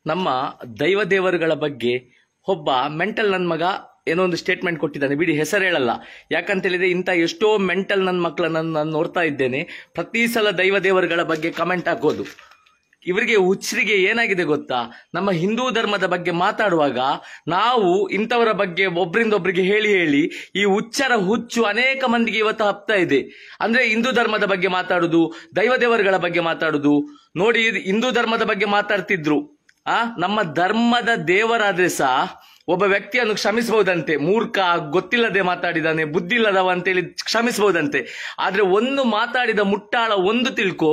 ನಮ್ಮ ದೈವ ದೇವರುಗಳ ಬಗ್ಗೆ ಒಬ್ಬ ಮೆಂಟಲ್ ನನ್ನ ಮಗ ಏನೋ ಒಂದು ಸ್ಟೇಟ್ಮೆಂಟ್ ಕೊಟ್ಟಿದ್ದಾನೆ. ಬಿಡಿ, ಹೆಸರು ಹೇಳಲ್ಲ. ಯಾಕಂತ ಹೇಳಿದ್ರೆ ಇಂಥ ಎಷ್ಟೋ ಮೆಂಟಲ್ ನನ್ನ ಮಕ್ಕಳನ್ನ ನಾನು ನೋಡ್ತಾ ಇದ್ದೇನೆ. ಪ್ರತಿ ಸಲ ದೈವ ದೇವರುಗಳ ಬಗ್ಗೆ ಕಮೆಂಟ್ ಹಾಕೋದು. ಇವರಿಗೆ ಹುಚ್ಚರಿಗೆ ಏನಾಗಿದೆ ಗೊತ್ತಾ? ನಮ್ಮ ಹಿಂದೂ ಧರ್ಮದ ಬಗ್ಗೆ ಮಾತಾಡುವಾಗ ನಾವು ಇಂಥವರ ಬಗ್ಗೆ ಒಬ್ರಿಂದೊಬ್ರಿಗೆ ಹೇಳಿ ಹೇಳಿ ಈ ಹುಚ್ಚರ ಹುಚ್ಚು ಅನೇಕ ಮಂದಿಗೆ ಇವತ್ತು ಹಬ್ತಾ ಇದೆ. ಅಂದ್ರೆ ಹಿಂದೂ ಧರ್ಮದ ಬಗ್ಗೆ ಮಾತಾಡುದು, ದೈವ ದೇವರುಗಳ ಬಗ್ಗೆ ಮಾತಾಡುದು. ನೋಡಿ, ಹಿಂದೂ ಧರ್ಮದ ಬಗ್ಗೆ ಮಾತಾಡ್ತಿದ್ರು. ನಮ್ಮ ಧರ್ಮದ ದೇವರಾದ್ರೆ ಸಹ ಒಬ್ಬ ವ್ಯಕ್ತಿಯನ್ನು ಕ್ಷಮಿಸಬಹುದಂತೆ. ಮೂರ್ಖ, ಗೊತ್ತಿಲ್ಲದೆ ಮಾತಾಡಿದಾನೆ, ಬುದ್ಧಿ ಇಲ್ಲದವ ಅಂತೇಳಿ ಕ್ಷಮಿಸಬಹುದಂತೆ. ಆದ್ರೆ ಒಂದು ಮಾತಾಡಿದ ಮುಟ್ಟಾಳ ಒಂದು ತಿಳ್ಕೊ,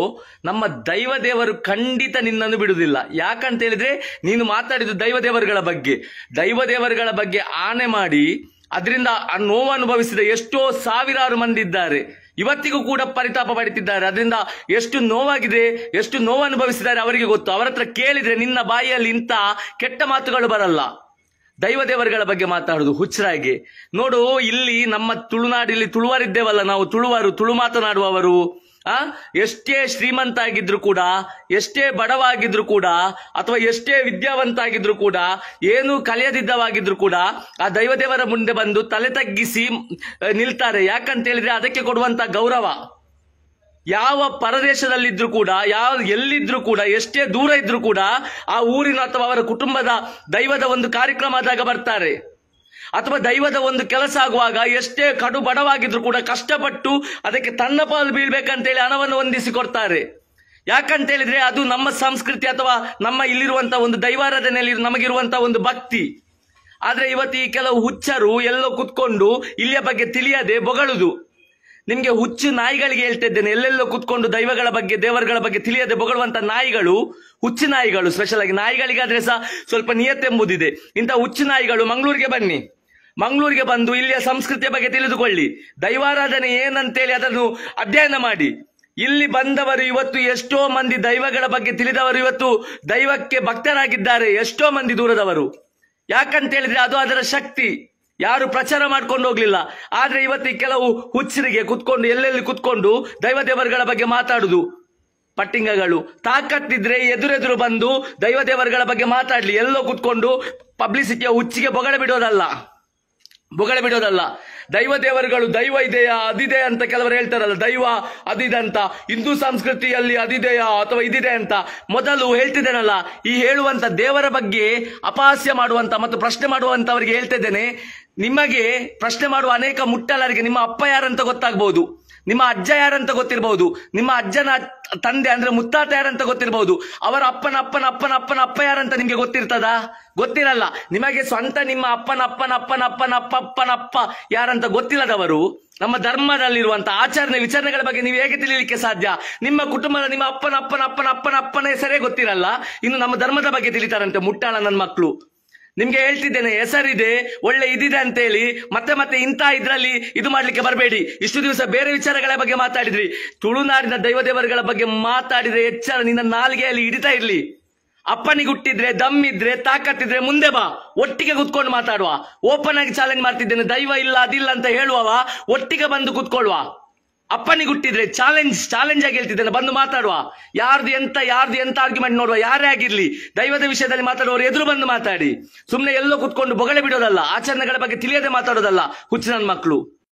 ನಮ್ಮ ದೈವ ದೇವರು ಖಂಡಿತ ನಿನ್ನನ್ನು ಬಿಡುವುದಿಲ್ಲ. ಯಾಕಂತ ಹೇಳಿದ್ರೆ ನೀನು ಮಾತಾಡಿದ ದೈವ ದೇವರುಗಳ ಬಗ್ಗೆ ಆಣೆ ಮಾಡಿ ಅದರಿಂದ ನೋವು ಅನುಭವಿಸಿದ ಎಷ್ಟೋ ಸಾವಿರಾರು ಮಂದಿ ಇದ್ದಾರೆ. ಇವತ್ತಿಗೂ ಕೂಡ ಪರಿತಾಪ ಪಡುತ್ತಿದ್ದಾರೆ. ಅದರಿಂದ ಎಷ್ಟು ನೋವಾಗಿದೆ, ಎಷ್ಟು ನೋವು ಅನುಭವಿಸಿದ್ದಾರೆ ಅವರಿಗೆ ಗೊತ್ತು. ಅವರ ಹತ್ರ ಕೇಳಿದ್ರೆ ನಿನ್ನ ಬಾಯಿಯಲ್ಲಿ ಇಂಥ ಕೆಟ್ಟ ಮಾತುಗಳು ಬರಲ್ಲ. ದೈವ ದೇವರುಗಳ ಬಗ್ಗೆ ಮಾತಾಡುದು ಹುಚ್ಚರಾಗಿ. ನೋಡು, ಇಲ್ಲಿ ನಮ್ಮ ತುಳುನಾಡಿಲ್ಲಿ ತುಳುವರಿದ್ದೇವಲ್ಲ ನಾವು, ತುಳು ಮಾತನಾಡುವವರು. ಎಷ್ಟೇ ಶ್ರೀಮಂತ ಆಗಿದ್ರು ಕೂಡ, ಎಷ್ಟೇ ಬಡವಾಗಿದ್ರು ಕೂಡ, ಅಥವಾ ಎಷ್ಟೇ ವಿದ್ಯಾವಂತ ಆಗಿದ್ರು ಕೂಡ, ಏನು ಕಲಿಯದಿದ್ದವಾಗಿದ್ರು ಕೂಡ ಆ ದೈವ ದೇವರ ಮುಂದೆ ಬಂದು ತಲೆ ತಗ್ಗಿಸಿ ನಿಲ್ತಾರೆ. ಯಾಕಂತ ಹೇಳಿದ್ರೆ ಅದಕ್ಕೆ ಕೊಡುವಂತ ಗೌರವ. ಯಾವ ಪರದೇಶದಲ್ಲಿದ್ರು ಕೂಡ, ಎಲ್ಲಿದ್ರು ಕೂಡ, ಎಷ್ಟೇ ದೂರ ಇದ್ರು ಕೂಡ ಆ ಊರಿನ ಅಥವಾ ಅವರ ಕುಟುಂಬದ ದೈವದ ಒಂದು ಕಾರ್ಯಕ್ರಮ ಆದಾಗ ಬರ್ತಾರೆ. ಅಥವಾ ದೈವದ ಒಂದು ಕೆಲಸ ಆಗುವಾಗ ಎಷ್ಟೇ ಕಡು ಬಡವಾಗಿದ್ರು ಕೂಡ ಕಷ್ಟಪಟ್ಟು ಅದಕ್ಕೆ ತನ್ನ ಪಾಲು ಬೀಳ್ಬೇಕಂತೇಳಿ ಹಣವನ್ನು ಹೊಂದಿಸಿ ಕೊಡ್ತಾರೆ. ಯಾಕಂತ ಹೇಳಿದ್ರೆ ಅದು ನಮ್ಮ ಸಂಸ್ಕೃತಿ ಅಥವಾ ನಮ್ಮ ಇಲ್ಲಿರುವಂತಹ ಒಂದು ದೈವಾರಾಧನೆಯಲ್ಲಿ ನಮಗಿರುವಂತಹ ಒಂದು ಭಕ್ತಿ. ಆದ್ರೆ ಇವತ್ತು ಈ ಕೆಲವು ಹುಚ್ಚರು ಎಲ್ಲೋ ಕುತ್ಕೊಂಡು ಇಲ್ಲಿಯ ಬಗ್ಗೆ ತಿಳಿಯದೆ ಬೊಗಳುದು. ನಿಮ್ಗೆ ಹುಚ್ಚು ನಾಯಿಗಳಿಗೆ ಹೇಳ್ತಾ ಇದ್ದೇನೆ, ಎಲ್ಲೆಲ್ಲೋ ಕುತ್ಕೊಂಡು ದೈವಗಳ ಬಗ್ಗೆ ದೇವರುಗಳ ಬಗ್ಗೆ ತಿಳಿಯದೆ ಬೊಗಳುವಂತ ನಾಯಿಗಳು, ಹುಚ್ಚು ನಾಯಿಗಳು. ಸ್ಪೆಷಲ್ ಆಗಿ ನಾಯಿಗಳಿಗಾದ್ರೆ ಸಹ ಸ್ವಲ್ಪ ನಿಯತ್ತೆಂಬುದಿದೆ. ಇಂಥ ಹುಚ್ಚು ನಾಯಿಗಳು ಮಂಗಳೂರಿಗೆ ಬನ್ನಿ, ಮಂಗಳೂರಿಗೆ ಬಂದು ಇಲ್ಲಿಯ ಸಂಸ್ಕೃತಿಯ ಬಗ್ಗೆ ತಿಳಿದುಕೊಳ್ಳಿ, ದೈವಾರಾಧನೆ ಏನಂತೇಳಿ ಅದನ್ನು ಅಧ್ಯಯನ ಮಾಡಿ. ಇಲ್ಲಿ ಬಂದವರು ಇವತ್ತು ಎಷ್ಟೋ ಮಂದಿ ದೈವಗಳ ಬಗ್ಗೆ ತಿಳಿದವರು ಇವತ್ತು ದೈವಕ್ಕೆ ಭಕ್ತರಾಗಿದ್ದಾರೆ, ಎಷ್ಟೋ ಮಂದಿ ದೂರದವರು. ಯಾಕಂತ ಹೇಳಿದ್ರೆ ಅದು ಅದರ ಶಕ್ತಿ. ಯಾರು ಪ್ರಚಾರ ಮಾಡ್ಕೊಂಡು ಹೋಗ್ಲಿಲ್ಲ. ಆದ್ರೆ ಇವತ್ತು ಈ ಕೆಲವು ಹುಚ್ಚರಿಗೆ ಕುತ್ಕೊಂಡು ಎಲ್ಲೆಲ್ಲಿ ಕುತ್ಕೊಂಡು ದೈವ ದೇವರುಗಳ ಬಗ್ಗೆ ಮಾತಾಡುದು. ಪಟ್ಟಿಂಗಗಳು ತಾಕತ್ತಿದ್ರೆ ಎದುರೆದುರು ಬಂದು ದೈವ ದೇವರುಗಳ ಬಗ್ಗೆ ಮಾತಾಡ್ಲಿ. ಎಲ್ಲೋ ಕುತ್ಕೊಂಡು ಪಬ್ಲಿಸಿಟಿಯ ಹುಚ್ಚಿಗೆ ಬೊಗಳೆ ಬಿಡೋದಲ್ಲ. ದೈವ ದೇವರುಗಳು ದೈವ ಇದೆಯಾ ಅದಿದೆ ಅಂತ ಕೆಲವರು ಹೇಳ್ತಾರಲ್ಲ, ದೈವ ಅದಿದೆ ಅಂತ, ಹಿಂದೂ ಸಂಸ್ಕೃತಿಯಲ್ಲಿ ಅದಿದೆಯಾ ಅಥವಾ ಇದಿದೆ ಅಂತ. ಮೊದಲು ಹೇಳ್ತಿದ್ದೇನಲ್ಲ, ಈ ಹೇಳುವಂತ ದೇವರ ಬಗ್ಗೆ ಅಪಹಾಸ್ಯ ಮಾಡುವಂತ ಮತ್ತು ಪ್ರಶ್ನೆ ಮಾಡುವಂತವರಿಗೆ ಹೇಳ್ತಿದ್ದೇನೆ, ನಿಮಗೆ ಪ್ರಶ್ನೆ ಮಾಡುವ ಅನೇಕ ಮುಟ್ಟಲರಿಗೆ ನಿಮ್ಮ ಅಪ್ಪ ಯಾರಂತ ಗೊತ್ತಾಗಬಹುದು, ನಿಮ್ಮ ಅಜ್ಜ ಯಾರಂತ ಗೊತ್ತಿರಬಹುದು, ನಿಮ್ಮ ಅಜ್ಜನ ತಂದೆ ಅಂದ್ರೆ ಮುತ್ತಾತ ಯಾರಂತ ಗೊತ್ತಿರಬಹುದು. ಅವರ ಅಪ್ಪ ಯಾರಂತ ನಿಮ್ಗೆ ಗೊತ್ತಿರಲ್ಲ. ನಿಮಗೆ ಸ್ವಂತ ನಿಮ್ಮ ಅಪ್ಪನಪ್ಪ ಯಾರಂತ ಗೊತ್ತಿಲ್ಲದವರು ನಮ್ಮ ಧರ್ಮದಲ್ಲಿರುವಂತ ಆಚರಣೆ ವಿಚಾರಣೆಗಳ ಬಗ್ಗೆ ನೀವು ಹೇಗೆ ತಿಳಿಯಲಿಕ್ಕೆ ಸಾಧ್ಯ? ನಿಮ್ಮ ಕುಟುಂಬದ ನಿಮ್ಮ ಅಪ್ಪನ ಹೆಸರೇ ಗೊತ್ತಿರಲ್ಲ, ಇನ್ನು ನಮ್ಮ ಧರ್ಮದ ಬಗ್ಗೆ ತಿಳಿತಾರಂತೆ ಮುಟ್ಟಾಳ ನನ್ನ ಮಕ್ಕಳು. ನಿಮ್ಗೆ ಹೇಳ್ತಿದ್ದೇನೆ, ಹೆಸರಿದೆ, ಒಳ್ಳೆ ಇದಿದೆ ಅಂತೇಳಿ ಮತ್ತೆ ಇಂಥ ಇದ್ರಲ್ಲಿ ಇದು ಮಾಡ್ಲಿಕ್ಕೆ ಬರಬೇಡಿ. ಇಷ್ಟು ದಿವಸ ಬೇರೆ ವಿಚಾರಗಳ ಬಗ್ಗೆ ಮಾತಾಡಿದ್ರಿ, ತುಳುನಾಡಿನ ದೈವ ದೇವರುಗಳ ಬಗ್ಗೆ ಮಾತಾಡಿದ್ರೆ ಎಚ್ಚರ, ನಿನ್ನ ನಾಲಿಗೆಯಲ್ಲಿ ಹಿಡಿತಾ ಇರ್ಲಿ. ಅಪ್ಪನಿಗೆ ಹುಟ್ಟಿದ್ರೆ, ದಮ್ಮಿದ್ರೆ, ತಾಕತ್ತಿದ್ರೆ ಮುಂದೆ ಬಾ, ಒಟ್ಟಿಗೆ ಕುತ್ಕೊಂಡು ಮಾತಾಡುವ. ಓಪನ್ ಆಗಿ ಚಾಲೆಂಜ್ ಮಾಡ್ತಿದ್ದೇನೆ, ದೈವ ಇಲ್ಲ ಅದಿಲ್ಲ ಅಂತ ಹೇಳುವವ ಒಟ್ಟಿಗೆ ಬಂದು ಕುತ್ಕೊಳ್ಳುವ. ಅಪ್ಪನಿಗೆ ಹುಟ್ಟಿದ್ರೆ ಚಾಲೆಂಜ್ ಆಗಿ ಹೇಳ್ತಿದ್ದೇನೆ, ಬಂದು ಮಾತಾಡುವ. ಯಾರ್ದು ಎಂತ ಆರ್ಗ್ಯುಮೆಂಟ್ ನೋಡುವ, ಯಾರೇ ಆಗಿರ್ಲಿ ದೈವದ ವಿಷಯದಲ್ಲಿ ಮಾತಾಡುವವರು ಎದುರು ಬಂದು ಮಾತಾಡಿ. ಸುಮ್ನೆ ಎಲ್ಲೋ ಕುತ್ಕೊಂಡು ಬೊಗಳೆ ಬಿಡೋದಲ್ಲ, ಆಚರಣೆಗಳ ಬಗ್ಗೆ ತಿಳಿಯದೆ ಮಾತಾಡೋದಲ್ಲ ಹುಚ್ಚು ನನ್ನ ಮಕ್ಕಳು.